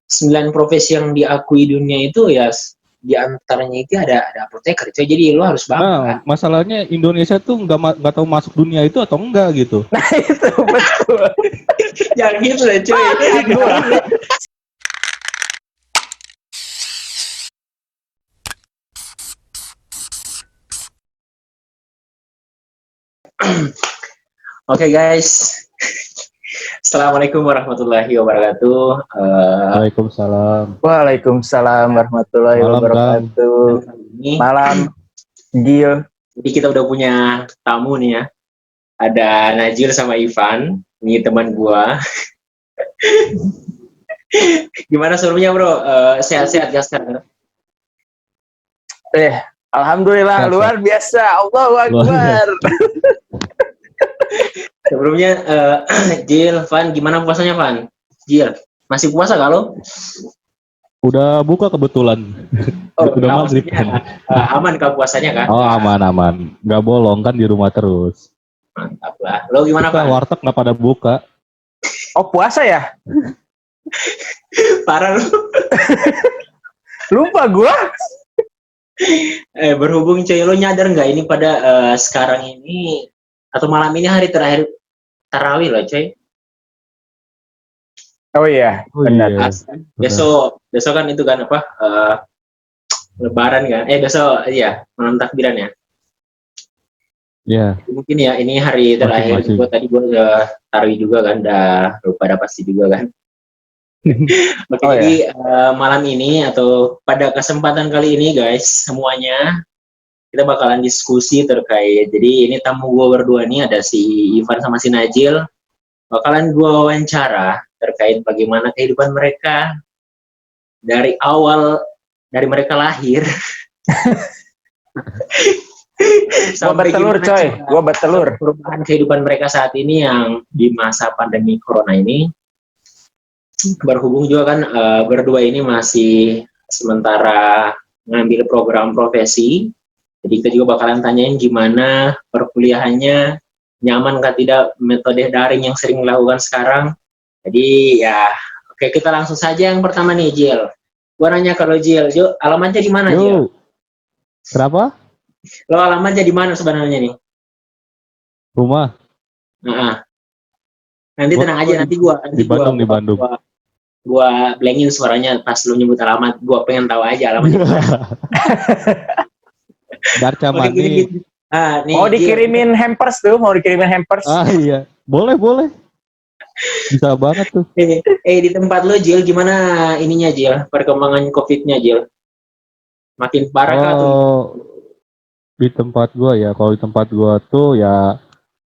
9 profesi yang diakui dunia itu ya di antaranya itu ada apoteker coy. Jadi lo harus Nah, bangga. masalahnya Indonesia tuh nggak tahu masuk dunia itu atau enggak gitu. Nah itu betul. Jangan gitu lah coy. Gua. Oke guys. Assalamualaikum warahmatullahi wabarakatuh. Waalaikumsalam. Waalaikumsalam warahmatullahi Malam, wabarakatuh. Ini Malam, Gil. jadi kita udah punya tamu nih ya. Ada Najil sama Ivan. Ini teman gua. Gimana sebelumnya bro? Sehat-sehat ya sekarang? Alhamdulillah Sehat, luar biasa. Allahu Luar Akbar. Sebelumnya Jil, Van, gimana puasanya Van? Jil, masih puasa gak lo? Udah buka kebetulan. Udah maghrib kan. Aman kah puasanya kan? Oh, aman. Nggak bolong kan di rumah terus. Mantap lah. Lo gimana Kita Van? warteg nggak pada buka. Oh puasa ya? Parah lo. Lupa gua. Berhubung coy, lo nyadar nggak ini pada sekarang ini atau malam ini hari terakhir tarawih loh coy. Oh iya, benar. Iya. Besok kan itu kan apa? Lebaran kan? Besok iya malam takbiran ya. Iya. Mungkin ya ini hari terakhir. Masing-masing. Gue tadi udah tarawih juga kan, udah lupa pada pasti juga kan. Oke, Oh, jadi malam ini atau pada kesempatan kali ini guys semuanya kita bakalan diskusi terkait. Jadi ini tamu gue berdua nih, ada si Ivan sama si Najil. Bakalan gue wawancara terkait bagaimana kehidupan mereka dari awal, dari mereka lahir Gua bertelur coy, gua bertelur. perubahan kehidupan mereka saat ini yang di masa pandemi corona ini. Berhubung juga kan berdua ini masih sementara ngambil program profesi, jadi kita juga bakalan tanyain gimana perkuliahannya, nyaman kah tidak metode daring yang sering dilakukan sekarang. Jadi ya oke, kita langsung saja yang pertama nih Jil. Gua nanya kalau Jil, alamatnya di mana Jil? Yo. Kenapa? Lo alamatnya di mana sebenarnya nih? Rumah Nanti Gua tenang aja, nanti gua di Bandung. Gua blengin suaranya pas lu nyebut alamat. Gua pengen tahu aja alamatnya. Darca Mau Mani. dikirimin- nih, Mau Jil. dikirimin hampers tuh, mau dikirimin hampers. Ah iya. Boleh. Bisa banget tuh. Di tempat lo Jil, gimana ininya Jil? Perkembangan COVID-nya Jil? Makin parah kah tuh? Oh, di tempat gua ya. Kalau di tempat gua tuh ya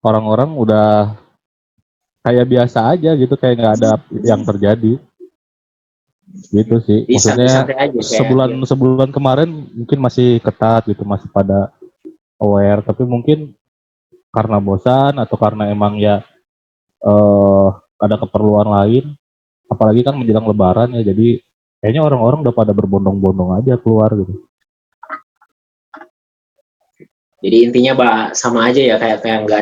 orang-orang udah kayak biasa aja gitu, kayak nggak ada yang terjadi. Gitu sih. Di Maksudnya santai-santai aja kayak. sebulan kemarin mungkin masih ketat gitu, masih pada aware, tapi mungkin karena bosan atau karena emang ya ada keperluan lain, apalagi kan menjelang lebaran ya, jadi kayaknya orang-orang udah pada berbondong-bondong aja keluar gitu. Jadi intinya sama aja ya, kayak nggak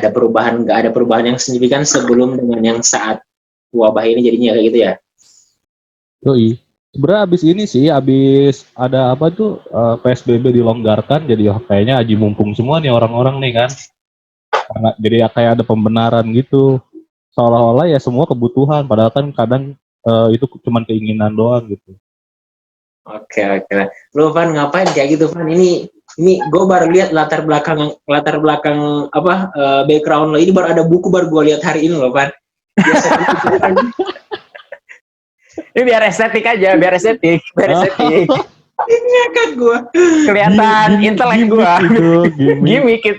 ada perubahan yang signifikan sebelum dengan yang saat wabah ini jadinya kayak gitu ya. Yoi. Sebenarnya abis ada apa tuh PSBB dilonggarkan, jadi kayaknya aji mumpung semua nih orang-orang nih kan. Karena jadi ya kayak ada pembenaran gitu. Seolah-olah ya semua kebutuhan, padahal kan kadang itu cuma keinginan doang gitu. Oke. Lo Van ngapain kayak gitu Van? Ini gue baru lihat latar belakang apa background lo ini, baru ada buku baru gue lihat hari ini lo Van. Ini biar estetik aja, biar estetik. Ngakak gue. Kelihatan intelek gua. Gimik. Ya,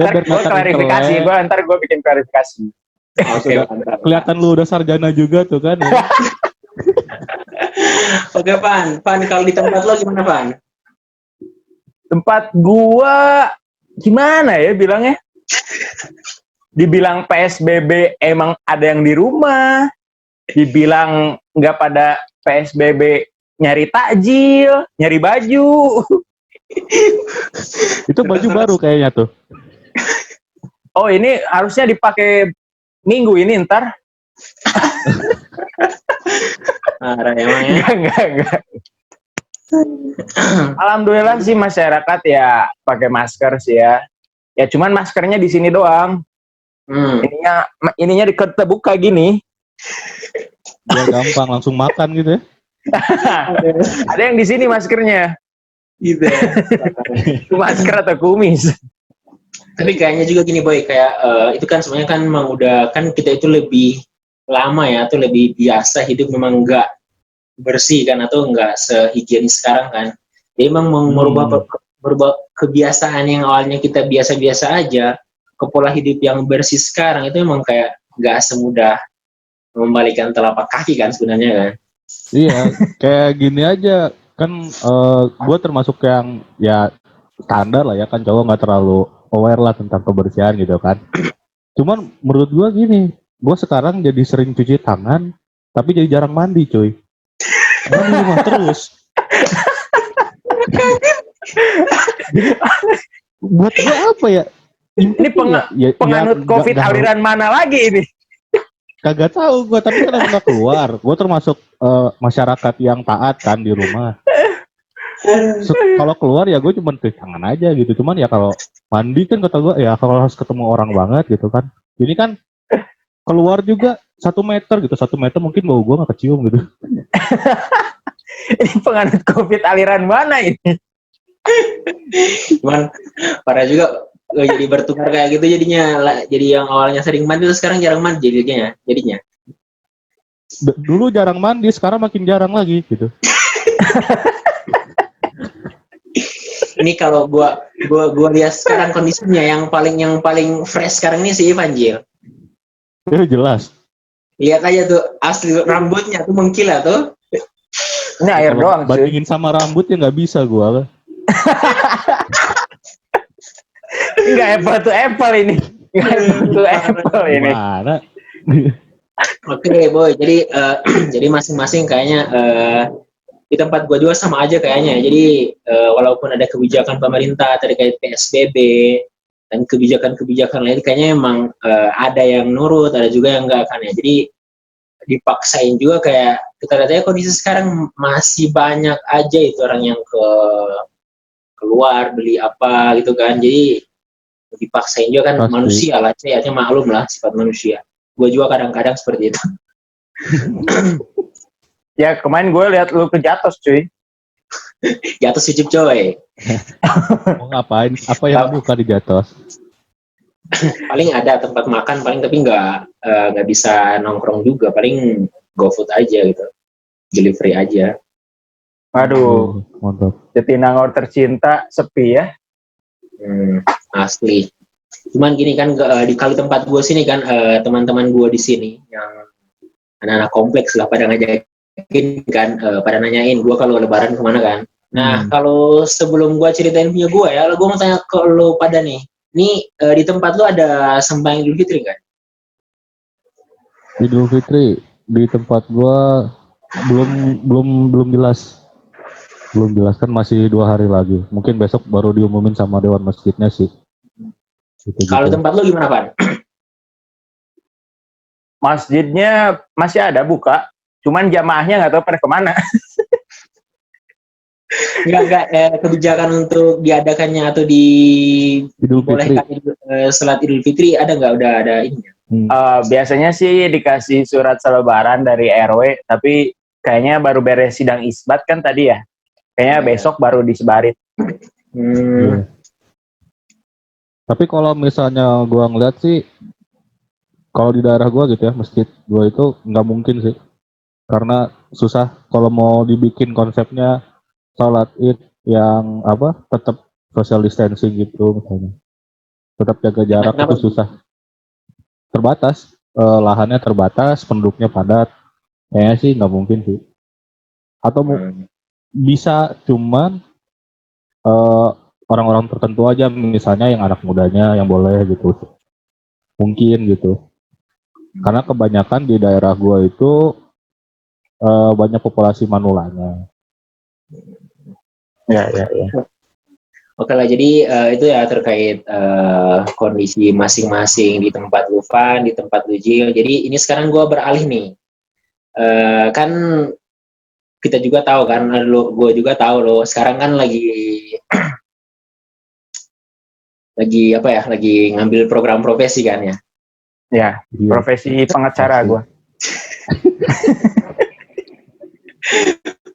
Ntar gue klarifikasi, ntar gue bikin klarifikasi. Oke, kelihatan lu udah sarjana juga tuh kan ya. Oke Van, kalau di tempat lo gimana Van? Tempat gua gimana ya bilangnya? Dibilang PSBB emang ada yang di rumah, dibilang nggak pada PSBB nyari takjil, nyari baju. Itu baju baru kayaknya tuh. Oh ini harusnya dipakai minggu ini ntar. Parah emang ya. Enggak. Alhamdulillah sih masyarakat ya pakai masker sih ya. Ya cuman maskernya di sini doang. Ininya terbuka gini. Biar gampang langsung makan gitu ya. Ada yang di sini maskernya. Gitu ya. Masker atau kumis. Tapi kayaknya juga gini boy, kayak itu kan sebenarnya kan memang udah kan kita itu lebih lama ya atau lebih biasa hidup memang nggak bersih kan atau nggak sehigienis sekarang kan. Jadi memang merubah kebiasaan yang awalnya kita biasa-biasa aja ke pola hidup yang bersih sekarang itu memang kayak nggak semudah membalikan telapak kaki kan sebenarnya kan. Iya, kayak gini aja kan gue termasuk yang ya standar lah ya kan cowok nggak terlalu aware lah tentang kebersihan gitu kan. Cuman menurut gue gini, gue sekarang jadi sering cuci tangan tapi jadi jarang mandi cuy. Karena di rumah terus. Jadi, buat gue apa ya? Ini penganut COVID aliran mana lagi ini? Kagak tahu gue, tapi kan nggak keluar. Gue termasuk masyarakat yang taat kan di rumah. Kalau keluar ya gue cuma cuci tangan aja gitu. Cuman ya kalau mandi kan kata gue ya kalau harus ketemu orang banget gitu kan. Ini kan keluar juga 1 meter gitu. 1 meter mungkin bau gue nggak kecium gitu. Ini penganut COVID aliran mana ini? Cuman parah juga jadi bertukar kayak gitu jadinya. Jadi yang awalnya sering mandi terus sekarang jarang mandi jadinya. Dulu jarang mandi, sekarang makin jarang lagi gitu. Ini kalau gua lihat sekarang kondisinya yang paling fresh sekarang ini si Ivan Jil. Ya jelas. Lihat aja tuh asli rambutnya tuh mengkilat tuh. Ini air doang sih. Bandingin sama rambut ya nggak bisa gua. Enggak apple to apple ini. Enggak apple to apple ini. Gimana? Oke, boy. Jadi masing-masing kayaknya di tempat gua juga sama aja kayaknya. Jadi walaupun ada kebijakan pemerintah terkait PSBB dan kebijakan-kebijakan lain, kayaknya emang ada yang nurut, ada juga yang enggak kan ya. Jadi dipaksain juga kayak kita lihat aja kondisi sekarang masih banyak aja itu orang yang keluar beli apa gitu kan. Jadi dipaksain juga kan. Pasti. Manusia lah, saya maklum lah sifat manusia. Gue juga kadang-kadang seperti itu. Ya kemarin gue lihat lu ke Jatos cuy. Jatos Ucup coy. Mau ngapain? Apa yang buka di Jatos? Paling ada tempat makan paling, tapi nggak bisa nongkrong juga, paling GoFood aja gitu, delivery aja. Waduh, mantap. Jatinangor tercinta sepi ya. Asli. Cuman gini kan di kali tempat gue sini kan teman-teman gue di sini yang anak-anak kompleks lah pada ngajakin kan, pada nanyain gue kalau lebaran kemana kan. Nah kalau sebelum gue ceritain punya gue ya, gue mau tanya ke lo pada nih. Ini di tempat lo ada sembahyang Idul Fitri kan? Idul Fitri di tempat gua belum jelas. Belum jelas kan masih 2 hari lagi. Mungkin besok baru diumumin sama dewan masjidnya sih. Kalau tempat lo gimana, Pan? Masjidnya masih ada buka, cuman jamaahnya nggak tahu pada kemana. Enggak kebijakan untuk diadakannya atau dibolehkan salat Idul Fitri ada nggak? Udah ada ini? Biasanya sih dikasih surat selebaran dari RW, tapi kayaknya baru beres sidang isbat kan tadi ya. Kayaknya besok baru disebarin. Tapi kalau misalnya gua ngeliat sih, kalau di daerah gua gitu ya, masjid gua itu nggak mungkin sih, karena susah kalau mau dibikin konsepnya salat Id yang tetap social distancing gitu misalnya, tetap jaga jarak. Itu susah, terbatas, lahannya terbatas, penduduknya padat, kayaknya sih nggak mungkin sih. Atau bisa cuman orang-orang tertentu aja, misalnya yang anak mudanya yang boleh gitu, mungkin gitu. Karena kebanyakan di daerah gua itu banyak populasi manulanya. Ya. Oke lah, jadi itu ya terkait kondisi masing-masing di tempat Lufan, di tempat Lujil. Jadi ini sekarang gue beralih nih. Kan kita juga tahu kan, gue juga tahu lo sekarang kan lagi apa ya, lagi ngambil program profesi kan ya. Ya, Iya. profesi pengacara gue.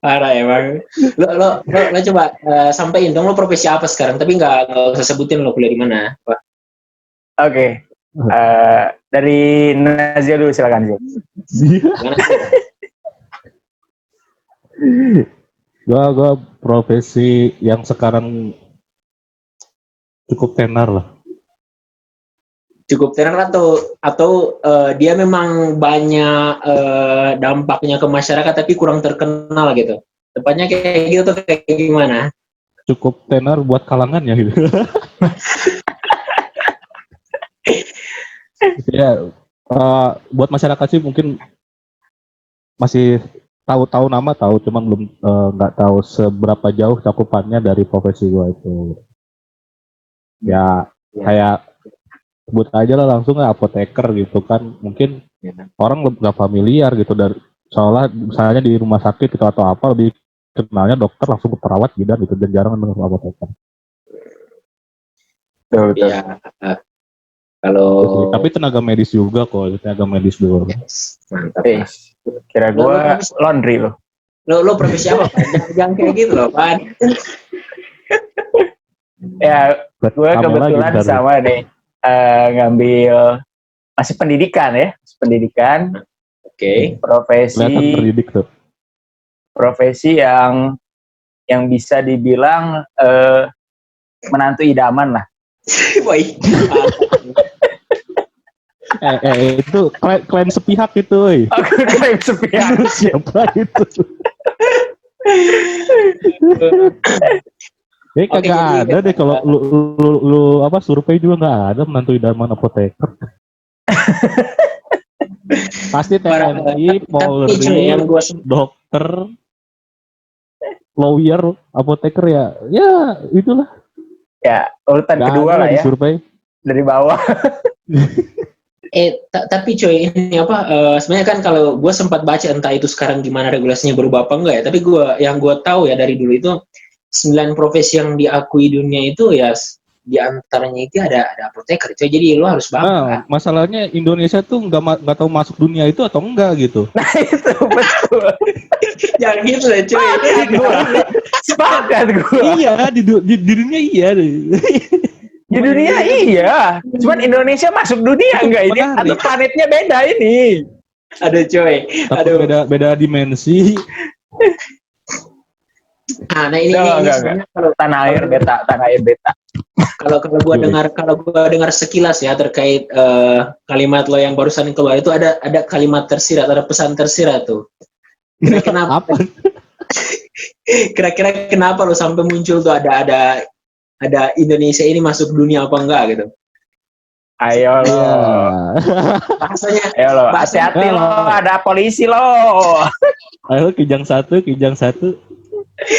Parah emang. Lo coba sampein dong lo profesi apa sekarang, tapi nggak usah sebutin lo kuliah di mana. Oke. Dari Nazia dulu silakan Zia. Gimana? Gua profesi yang sekarang cukup tenar lah. Cukup tenar atau dia memang banyak dampaknya ke masyarakat tapi kurang terkenal gitu. Tepatnya kayak gitu tuh kayak gimana? Cukup tenar buat kalangannya gitu. Ya, buat masyarakat sih mungkin masih tahu nama, cuman belum nggak tahu seberapa jauh cakupannya dari profesi gua itu. Ya, kayak sebut aja lah langsung apoteker gitu kan, mungkin orang nggak familiar gitu, dari soalnya misalnya di rumah sakit gitu atau apa lebih kenalnya dokter langsung ke perawat bidan gitu, dan jarang dengar apoteker. Betul. Ya, kalau Tapi tenaga medis juga kok, tenaga medis dulu. mantap. Kira gue laundry loh. Lo profesi apa, Pak? Jangan kayak gitu loh, Pak. Ya, gue kebetulan sama nih ngambil masih pendidikan ya, pendidikan. Oke. Profesi yang bisa dibilang menantu idaman lah. Baik. Itu klaim sepihak itu, woy. Klaim sepihak. Siapa itu? Kagak ada deh kalau lu apa survei juga nggak ada menantu idaman apoteker. Pasti TNI, Polri, dokter, lawyer, apoteker ya itulah. Ya urutan kedua lah ya. Survei dari bawah. Tapi coy, ini apa? Sebenarnya kan kalau gue sempat baca, entah itu sekarang gimana regulasinya berubah apa enggak ya. Tapi yang gue tahu ya dari dulu itu 9 profesi yang diakui dunia itu ya, di antaranya itu ada apoteker. Coy, jadi lo harus bangga. Nah, masalahnya Indonesia tuh nggak tahu masuk dunia itu atau enggak gitu. Nah itu betul. Jangan gitu lah coy. Sepakat gue. Iya, di dunia iya. Di dunia iya, cuman Indonesia masuk dunia enggak ini? Atau planetnya beda ini? Aduh coy, beda dimensi. Nah ini sebenarnya kalau tanah air beta. Kalau gue dengar sekilas ya terkait kalimat lo yang barusan keluar itu, ada kalimat tersirat, ada pesan tersirat tuh. Kira-kira kenapa lo sampai muncul tuh ada Indonesia ini masuk dunia apa enggak gitu? Ayo lo. Bahasanya. Ayo lo, hati-hati lo, ada polisi lo. Ayo kijang satu.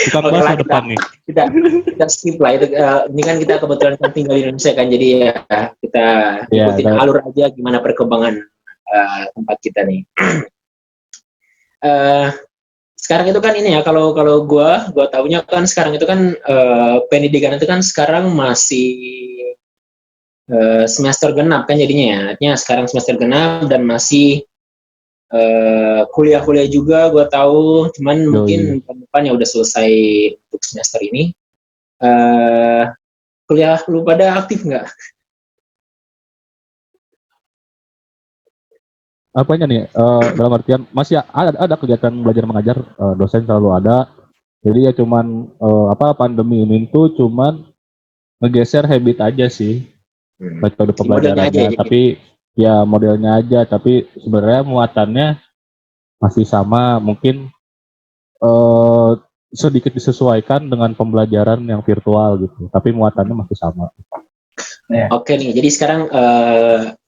Tukang bahasa depan nih. Kita skip lah itu. Ini kan kita kebetulan tinggal di Indonesia kan, jadi ya kita ikutin alur aja gimana perkembangan tempat kita nih. Sekarang itu kan ini ya, kalau gue tahunya kan sekarang itu kan pendidikan itu kan sekarang masih semester genap kan jadinya ya. Artinya sekarang semester genap dan masih kuliah juga gue tahu, cuman mungkin depannya udah selesai untuk semester ini. Kuliah lu pada aktif nggak? Apanya nih? Dalam artian masih ada kegiatan belajar mengajar, dosen selalu ada. Jadi ya cuman pandemi ini tuh cuman ngegeser habit aja sih, metode pembelajarannya. Tapi ya modelnya aja. Tapi sebenarnya muatannya masih sama. Mungkin sedikit disesuaikan dengan pembelajaran yang virtual gitu. Tapi muatannya masih sama. Oke nih, jadi sekarang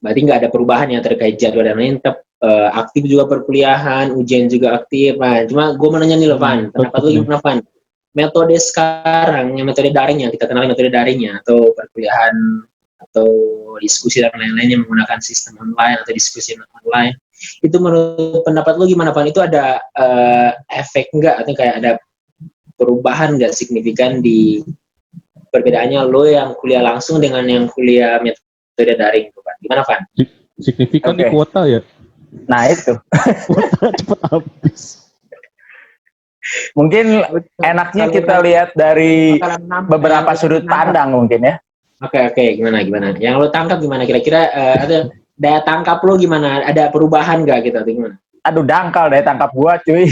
berarti nggak ada perubahan ya terkait jadwal dan lain, aktif juga perkuliahan, ujian juga aktif. Nah, cuma gue mau nanya nih loh, Van, pendapat lu gimana, Van? Metode sekarang, yang metode daring yang kita kenal metode daringnya, atau perkuliahan, atau diskusi dan lain-lain yang menggunakan sistem online atau diskusi online, Itu menurut pendapat lu gimana, Pan? Itu ada efek nggak atau kayak ada perubahan nggak signifikan di perbedaannya lo yang kuliah langsung dengan yang kuliah metode daring, Pan? Gimana, Pan? Signifikan di Oke. kuota ya. Nah itu Kuota cepet habis. mungkin enaknya kita lihat dari beberapa sudut pandang mungkin ya. Oke, gimana? Yang lo tangkap gimana? Kira-kira ada daya tangkap lo gimana? Ada perubahan nggak gitu atau gimana? Aduh dangkal deh tangkap gua cuy.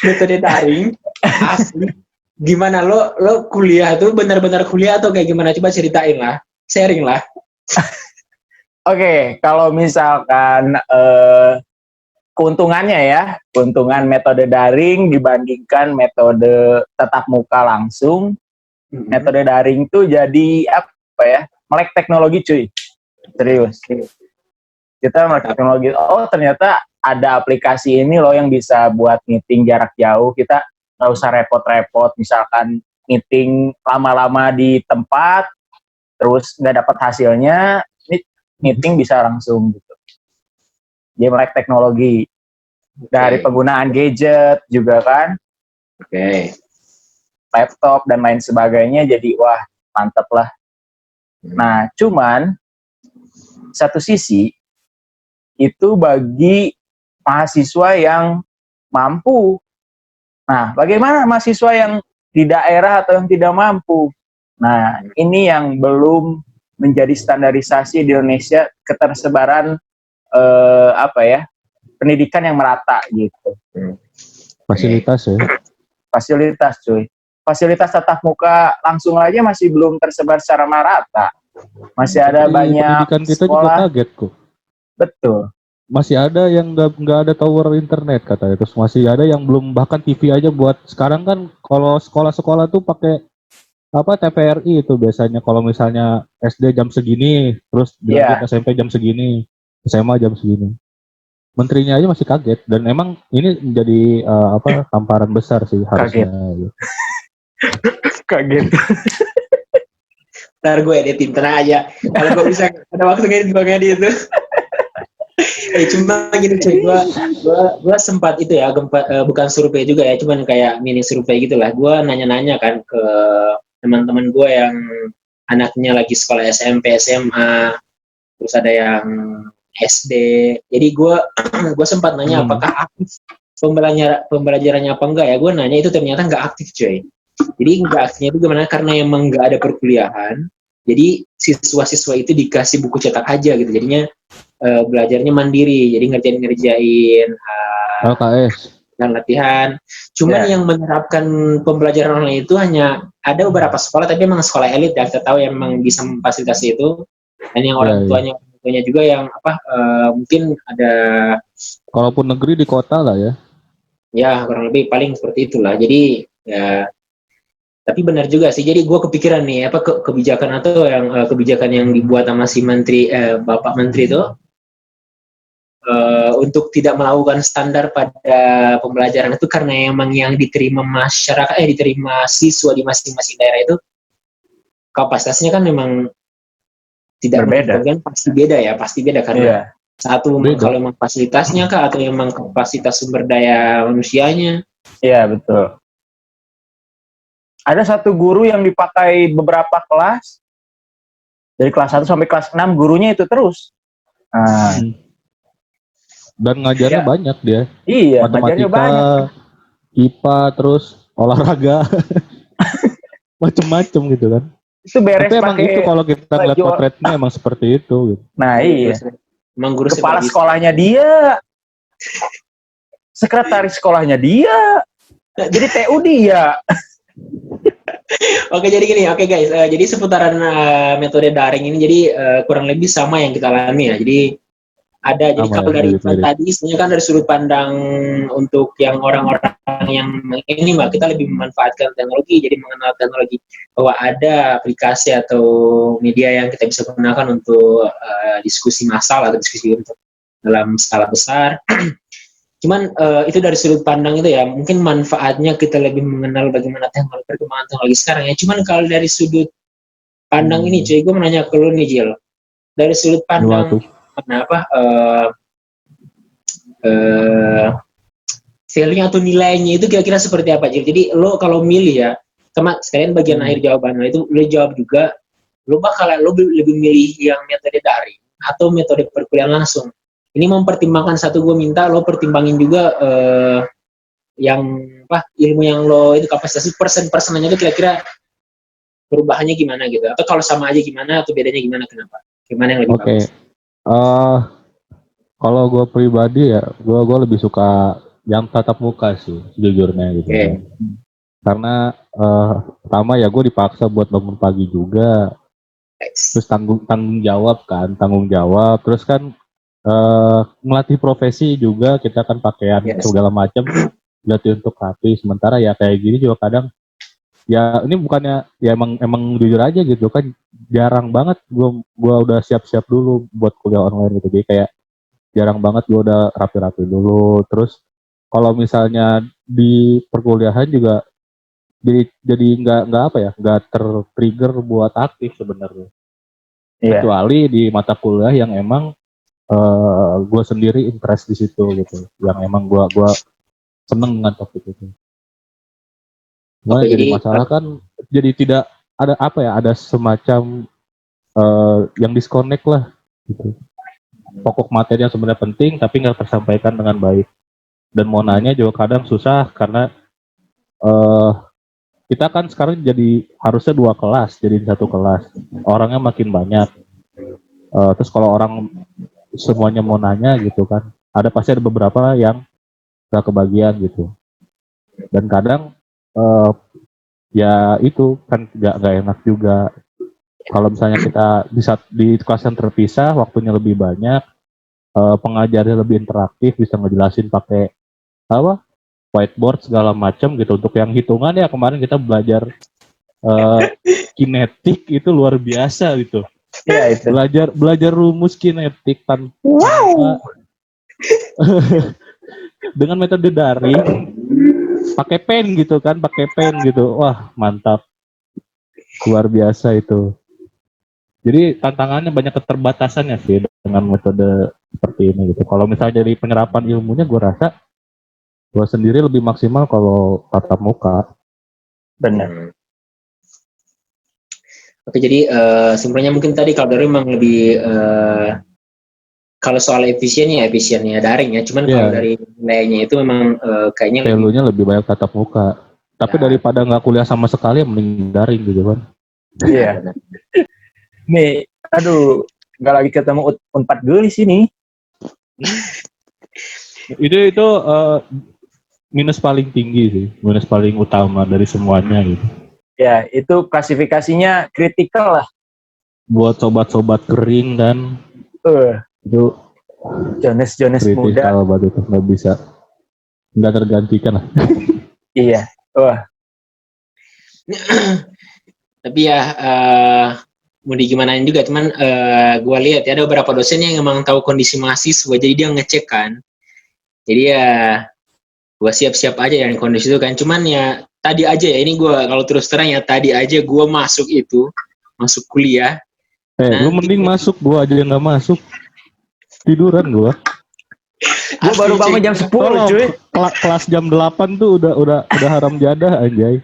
Metode daring asli. Gimana lo kuliah tuh benar-benar kuliah atau kayak gimana? Coba ceritain lah, sharing lah. Oke, kalau misalkan keuntungannya ya, keuntungan metode daring dibandingkan metode tatap muka langsung, metode daring tuh jadi apa ya? Melek teknologi cuy. Serius. Kita melek teknologi. Oh, ternyata ada aplikasi ini loh yang bisa buat meeting jarak jauh. Kita nggak usah repot-repot. Misalkan meeting lama-lama di tempat, terus nggak dapat hasilnya, meeting bisa langsung gitu. Dia melek teknologi. Dari penggunaan gadget juga kan. Oke. Laptop dan lain sebagainya, jadi wah mantep lah. Nah cuman satu sisi itu bagi mahasiswa yang mampu. Nah bagaimana mahasiswa yang di daerah atau yang tidak mampu? Nah ini yang belum menjadi standarisasi di Indonesia, ketersebaran pendidikan yang merata gitu. Fasilitas ya. Fasilitas cuy. Fasilitas tatap muka langsung aja masih belum tersebar secara merata. Masih ada banyak pendidikan kita sekolah. juga kaget kok. Betul. Masih ada yang nggak ada tower internet katanya. Terus masih ada yang belum, bahkan TV aja buat sekarang kan kalau sekolah-sekolah tuh pakai TVRI itu biasanya kalau misalnya SD jam segini, terus dilanjut SMP jam segini, SMA jam segini. Menterinya aja masih kaget, dan emang ini menjadi tamparan besar sih harusnya. Kaget. Ntar gue editin, tenang aja. Kalau gue bisa ada waktu ngedit itu. Cuma gitu cuy, gue sempat itu ya, bukan survei juga ya, cuman kayak mini survei gitulah. Gue nanya-nanya kan ke teman-teman gue yang anaknya lagi sekolah SMP, SMA, terus ada yang SD. Jadi gue sempat nanya apakah aktif pembelajarannya apa enggak ya. Gue nanya itu ternyata nggak aktif cuy. Jadi nggak aktifnya itu gimana? Karena emang nggak ada perkuliahan. Jadi siswa-siswa itu dikasih buku cetak aja gitu. Jadinya belajarnya mandiri. Jadi ngerjain LKS dan latihan. Cuman yang menerapkan pembelajaran online itu hanya ada beberapa sekolah, tapi emang sekolah elit ya. Kita tahu yang emang bisa memfasilitasi itu. Dan yang orang tuanya juga yang mungkin ada. Kalaupun negeri di kota lah ya. Ya kurang lebih paling seperti itulah. Jadi ya. Tapi benar juga sih. Jadi gue kepikiran nih kebijakan atau kebijakan yang dibuat sama si menteri Bapak Menteri itu untuk tidak melakukan standar pada pembelajaran itu karena emang yang diterima masyarakat diterima siswa di masing-masing daerah itu kapasitasnya kan memang tidak berbeda. Pasti beda karena satu kalau memang fasilitasnya kah atau memang kapasitas sumber daya manusianya. Iya betul. Ada satu guru yang dipakai beberapa kelas, dari kelas 1 sampai kelas 6 gurunya itu terus. Dan ngajarnya banyak dia. Iya, matematika, banyak. IPA, terus olahraga, macem-macem gitu kan. Itu beres. Tapi emang itu kalau kita ngeliat potretnya emang seperti itu. Gitu. Nah iya. Emang guru kepala sekolahnya dia, sekretaris sekolahnya dia, jadi TU dia. Oke, jadi gini, guys, jadi seputaran metode daring ini jadi kurang lebih sama yang kita alami ya. Jadi jadi kalau dari tadi sebenarnya kan dari sudut pandang untuk yang orang-orang yang ini mbak, kita lebih memanfaatkan teknologi, jadi mengenal teknologi bahwa ada aplikasi atau media yang kita bisa gunakan untuk diskusi massal atau diskusi untuk dalam skala besar. Cuman itu dari sudut pandang itu ya, mungkin manfaatnya kita lebih mengenal bagaimana perkembangan teknologi sekarang ya. Cuman kalau dari sudut pandang ini cuy, gue menanya ke lu nih Jil, dari sudut pandang apa value atau nilainya itu kira-kira seperti apa, Jil? Jadi lo kalau milih ya, sama sekalian bagian akhir jawaban lo itu lo jawab juga, lo lebih milih yang metode daring atau metode perkuliahan langsung. Ini mempertimbangkan satu, gue minta lo pertimbangin juga yang ilmu yang lo itu kapasitas persennya itu kira-kira perubahannya gimana gitu, atau kalau sama aja gimana, atau bedanya gimana, kenapa, gimana yang lebih bagus? Kalau gue pribadi ya, gue lebih suka yang tatap muka sih, jujurnya gitu. Karena pertama ya gue dipaksa buat bangun pagi juga, terus tanggung jawab, terus kan melatih profesi juga, kita kan pakaian segala macam, berarti untuk rapi. Sementara ya kayak gini juga kadang, ya ini bukannya ya emang jujur aja gitu kan, jarang banget gue udah siap-siap dulu buat kuliah online gitu, jadi kayak jarang banget gue udah rapi-rapi dulu. Terus kalau misalnya di perkuliahan juga jadi nggak ter-trigger buat aktif sebenarnya, kecuali di mata kuliah yang emang gue sendiri interest di situ gitu, yang emang gue seneng dengan topik itu. Nah, jadi masalah kan jadi tidak ada ada semacam yang disconnect lah gitu. Pokok materi yang sebenarnya penting tapi nggak tersampaikan dengan baik, dan mau nanya juga kadang susah karena kita kan sekarang jadi harusnya 2 kelas jadi 1 kelas, orangnya makin banyak. Terus kalau orang semuanya mau nanya gitu kan, pasti ada beberapa yang gak kebagian gitu, dan kadang ya itu kan gak enak juga. Kalau misalnya kita bisa di kelas yang terpisah, waktunya lebih banyak, pengajarnya lebih interaktif, bisa ngejelasin pakai whiteboard segala macam gitu. Untuk yang hitungan ya kemarin kita belajar kinetik, itu luar biasa gitu. Iya, itu. Belajar rumus kinetik tanpa dengan metode daring, pakai pen gitu. Wah, mantap. Luar biasa itu. Jadi tantangannya banyak keterbatasannya sih dengan metode seperti ini gitu. Kalau misalnya dari penyerapan ilmunya, gue rasa gue sendiri lebih maksimal kalau tatap muka. Benar. Oke, jadi simpelnya mungkin tadi kalau dari memang lebih kalau soal efisiennya daring ya. Cuman kalau dari nilainya itu memang kayaknya value-nya lebih banyak tatap muka. Tapi daripada nggak kuliah sama sekali, mending daring gitu kan. Iya. Nih, aduh, nggak lagi ketemu Unpad gelis ini. Itu minus paling tinggi sih, minus paling utama dari semuanya gitu. Ya, itu klasifikasinya kritikal lah. Buat sobat-sobat kering dan itu Jones muda. Kritikal banget itu, nggak tergantikan lah. Iya, wah. Tapi ya mau digimanain juga, teman. Gue lihat ya ada beberapa dosen yang emang tahu kondisi mahasiswa, jadi dia ngecek kan. Jadi ya gue siap-siap aja yang kondisi itu kan. Cuman ya tadi aja ya, ini gue kalau terus terang ya, tadi aja gue masuk kuliah. Lu mending masuk, gue aja yang nggak masuk, tiduran gue. Gue baru bangun jam 10 cuy. Kelas jam 8 tuh udah haram jadah anjay.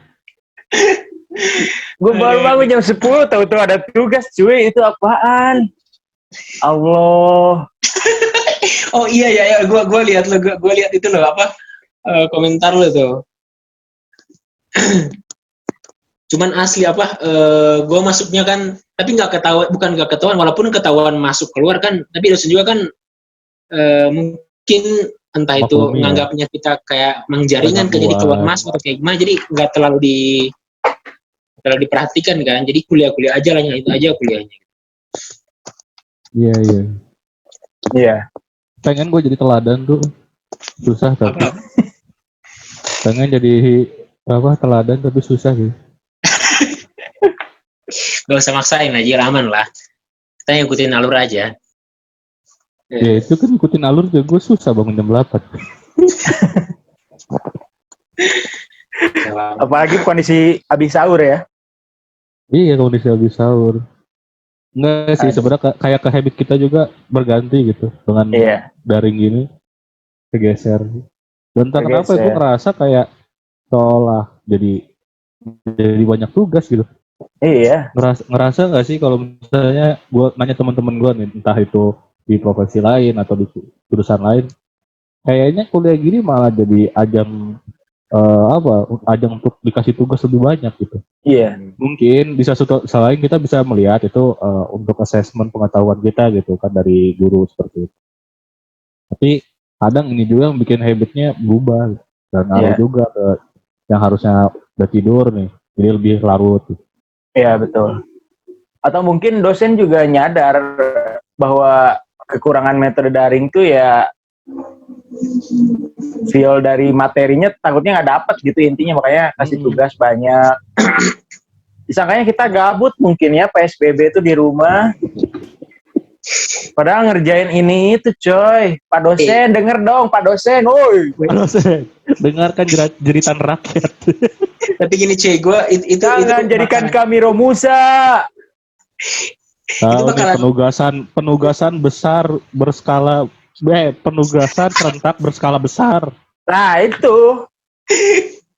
Gue baru bangun jam 10, tahu-tahu ada tugas cuy. Itu apaan? Allah. Oh iya ya, gue lihat lo, gue lihat itu lo komentar lo tuh. Cuman asli gue masuknya kan, tapi nggak ketahuan, walaupun ketahuan masuk keluar kan, tapi dosen juga kan mungkin entah itu menganggapnya kita kayak mengjaringan ke jadi keluar masuk atau kayak gimana, jadi nggak terlalu diperhatikan kan, jadi kuliah aja lah, itu aja kuliahnya. Iya. Pengen gue jadi teladan tuh, susah tapi. Pengen jadi teladan tapi susah sih. Gak usah maksain aja, aman lah. Kita ngikutin alur aja. Ya itu kan ikutin alur juga gue susah bangun jam 8. Apalagi kondisi habis sahur ya. Iya, kondisi habis sahur. Enggak sih, sebenarnya kayak ke habit kita juga berganti gitu dengan Iya. daring gini kegeser. Dan entah kenapa gue Kegeser. ngerasa kayak seolah jadi banyak tugas gitu. Iya. Ngerasa nggak sih kalau misalnya gue nanya teman-teman gue nih, entah itu di profesi lain atau di jurusan lain, kayaknya kuliah gini malah jadi ajang ajang untuk dikasih tugas lebih banyak gitu. Iya. Mungkin bisa selain kita bisa melihat itu untuk assessment pengetahuan kita gitu kan dari guru seperti itu. Tapi kadang ini juga yang bikin habitnya berubah dan ngaruh Iya. juga ke yang harusnya udah tidur nih, jadi lebih larut. Iya, betul. Atau mungkin dosen juga nyadar bahwa kekurangan metode daring tuh ya feel dari materinya takutnya nggak dapet gitu intinya, makanya kasih tugas banyak. Disangkanya kita gabut mungkin ya PSBB itu di rumah. Padahal ngerjain ini itu coy. Pak dosen denger dong Pak dosen. Woi. Pak dosen, dengarkan jeritan rakyat. Tapi gini cuy, gue itu Jangan jadikan kami Romusa. Tahu nih penugasan besar berskala penugasan serentak berskala besar. Nah itu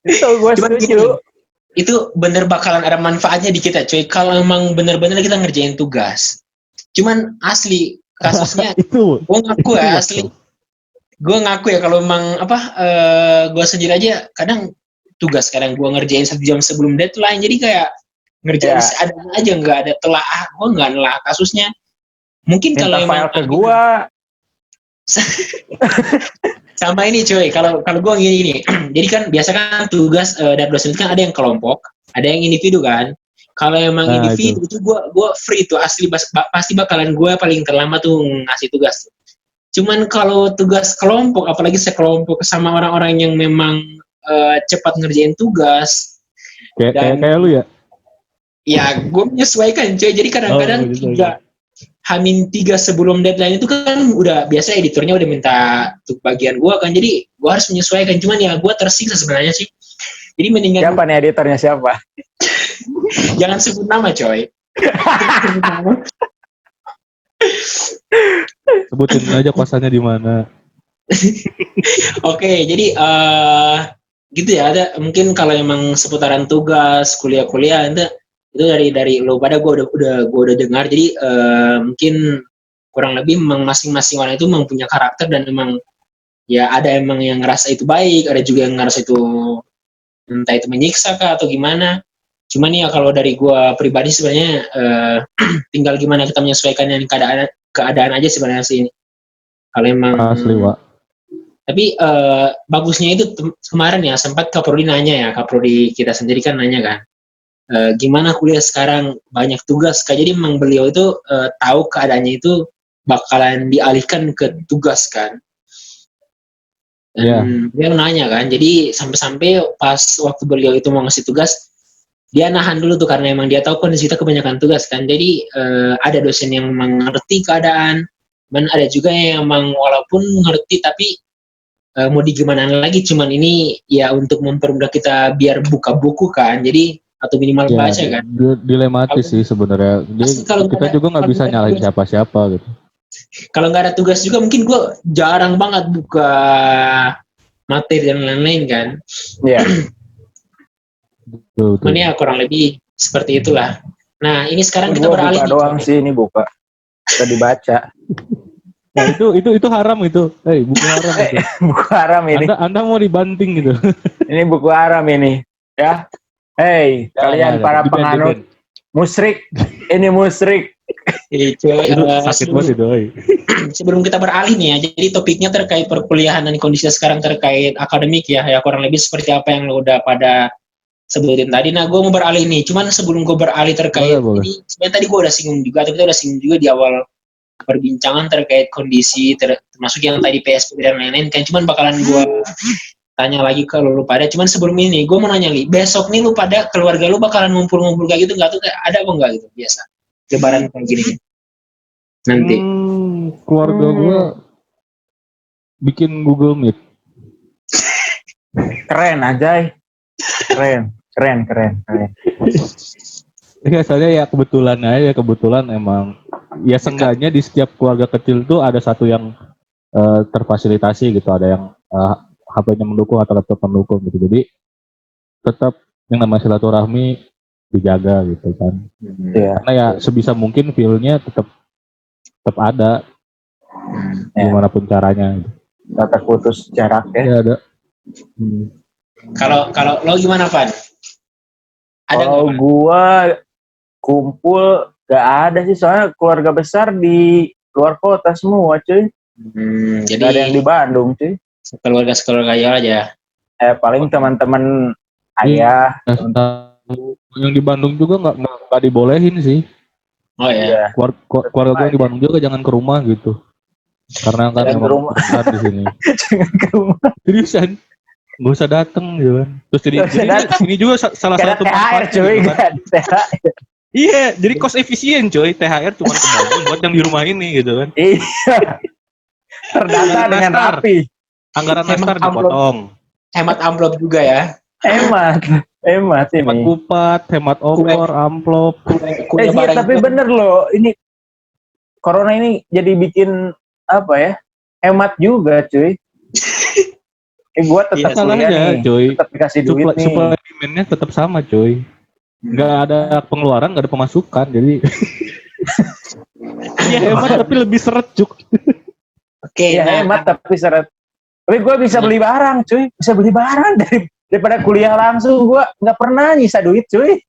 gue setuju. Itu bener bakalan ada manfaatnya di kita cuy kalau emang bener-bener kita ngerjain tugas. Cuman asli kasusnya itu gue ngaku ya asli, gue ngaku ya kalau emang gue sendiri aja kadang tugas kadang gue ngerjain 1 jam sebelum deadline, jadi kayak ngerjain seadanya aja, nggak ada telaah, gue nggak nelaah kasusnya. Mungkin kalau emang file ke gue sama ini cuy, kalau gue gini jadi kan biasa kan tugas dari dosen kan ada yang kelompok, ada yang individu kan. Kalau emang individu itu gue free tuh asli, pasti bakalan gue paling terlambat tuh ngasih tugas. Cuman kalau tugas kelompok, apalagi sekelompok sama orang-orang yang memang cepat ngerjain tugas, kayak lu ya? Ya, gue menyesuaikan cuy. Jadi kadang-kadang Hamin 3 sebelum deadline itu kan udah biasa editornya udah minta untuk bagian gue kan, jadi gue harus menyesuaikan. Cuman ya gue tersiksa sebenarnya sih. Jadi mendingan siapa nih editornya siapa? Jangan sebut nama coy. Sebutin aja kosannya di mana. Oke, jadi gitu ya. Ada mungkin kalau emang seputaran tugas kuliah-kuliah itu dari lo pada gue udah dengar. Jadi mungkin kurang lebih memang masing-masing orang itu memang punya karakter dan memang ya ada emang yang ngerasa itu baik, ada juga yang ngerasa itu entah itu menyiksa kah atau gimana. Cuman ya kalau dari gue pribadi sebenarnya tinggal gimana kita menyesuaikan dengan keadaan aja sebenarnya sih. Kalau emang asli, Wak. Tapi bagusnya itu kemarin ya sempat Kaprodi nanya ya, Kaprodi kita sendiri kan nanya kan, gimana kuliah sekarang banyak tugas. Jadi memang beliau itu tahu keadaannya itu bakalan dialihkan ke tugas kan. Dan dia nanya kan, jadi sampai-sampai pas waktu beliau itu mau ngasih tugas, dia nahan dulu tuh karena emang dia tahu kondisi kita kebanyakan tugas kan. Jadi ada dosen yang mengerti keadaan, dan ada juga yang emang walaupun ngerti tapi mau digimana lagi, cuman ini ya untuk mempermudah kita biar buka buku kan, jadi atau minimal baca kan. Dilematis sih sebenarnya. Kita juga nggak bisa nyalahin siapa-siapa gitu. Kalau nggak ada tugas juga mungkin gue jarang banget buka materi dan lain-lain kan. Iya. Cuman ya kurang lebih seperti itulah. Nah ini sekarang kita beralih. Buka doang sih ini buka. Udah dibaca. Nah itu haram itu. Buku haram itu. Buku haram ini. Anda mau dibanting gitu. Ini buku haram ini. Ya. Kalian para penganut musyrik. Ini musyrik. Sakit banget itu. Sebelum kita beralih nih ya, jadi topiknya terkait perkuliahan dan kondisi sekarang terkait akademik ya kurang lebih seperti apa yang lo udah pada sebutin tadi. Nah gue mau beralih nih, cuman sebelum gue beralih terkait ini, sebenarnya tadi gue udah singgung juga, tapi kita udah singgung juga di awal perbincangan terkait kondisi termasuk yang tadi PSBB dan lain-lain kan. Cuman bakalan gue tanya lagi ke lu pada. Cuman sebelum ini gue mau nanya nih, besok nih lu pada keluarga lu bakalan ngumpul-ngumpul kayak gitu nggak tuh? Ada apa nggak gitu biasa lebaran kayak gini nanti? Keluarga gue bikin Google Meet. Keren Ajay. Keren. Ya soalnya ya kebetulan emang ya seenggaknya di setiap keluarga kecil tuh ada satu yang terfasilitasi gitu, ada yang HP-nya mendukung atau laptop mendukung gitu. Jadi tetap yang namanya silaturahmi dijaga gitu kan. Iya. Karena ya sebisa mungkin feel-nya tetap ada Ya. gimana pun caranya. Nggak terputus jarak ya. Ya ada. Hmm. Kalau lo gimana, Van? Ada nggak, Kalau Van? gua kumpul gak ada sih, soalnya keluarga besar di luar kota semua cuy. Jadi Gak ada yang di Bandung cuy. keluarga aja. Paling teman-teman ayah. Yang di Bandung juga nggak dibolehin sih. Oh ya. Iya. Keluarga gue di Bandung juga jangan ke rumah gitu. Karena kan Jangan ke emang rumah. besar di sini. Jangan ke rumah. Seriusan, nggak usah dateng gitu kan. Terus Nggak usah dateng. ini juga salah Gak ada satu THR manfaatnya cuy, gitu kan. gak ada THR. Iya, jadi cost efisien coy. THR cuma kebagi buat yang di rumah ini gitu kan. Iya. Terdata dengan Nastar. rapi. Anggaran Hemat nastar amplop. dipotong. Hemat amplop juga ya. Hemat Hemat ini. kupat, hemat opor, amplop. Kue Iya, bareng tapi itu. bener loh, ini corona ini jadi bikin apa ya? Hemat juga cuy. Gua tetap kuliah Salahnya nih, coy. tetap dikasih duit nih. Supply demand-nya tetap sama coy. Nggak ada pengeluaran, nggak ada pemasukan, jadi ya hemat tapi lebih seret cuk. Oke, Iya, nah, hemat tapi seret. Tapi gue bisa beli barang cuy, bisa beli barang daripada kuliah langsung. Gue nggak pernah nyisa duit cuy.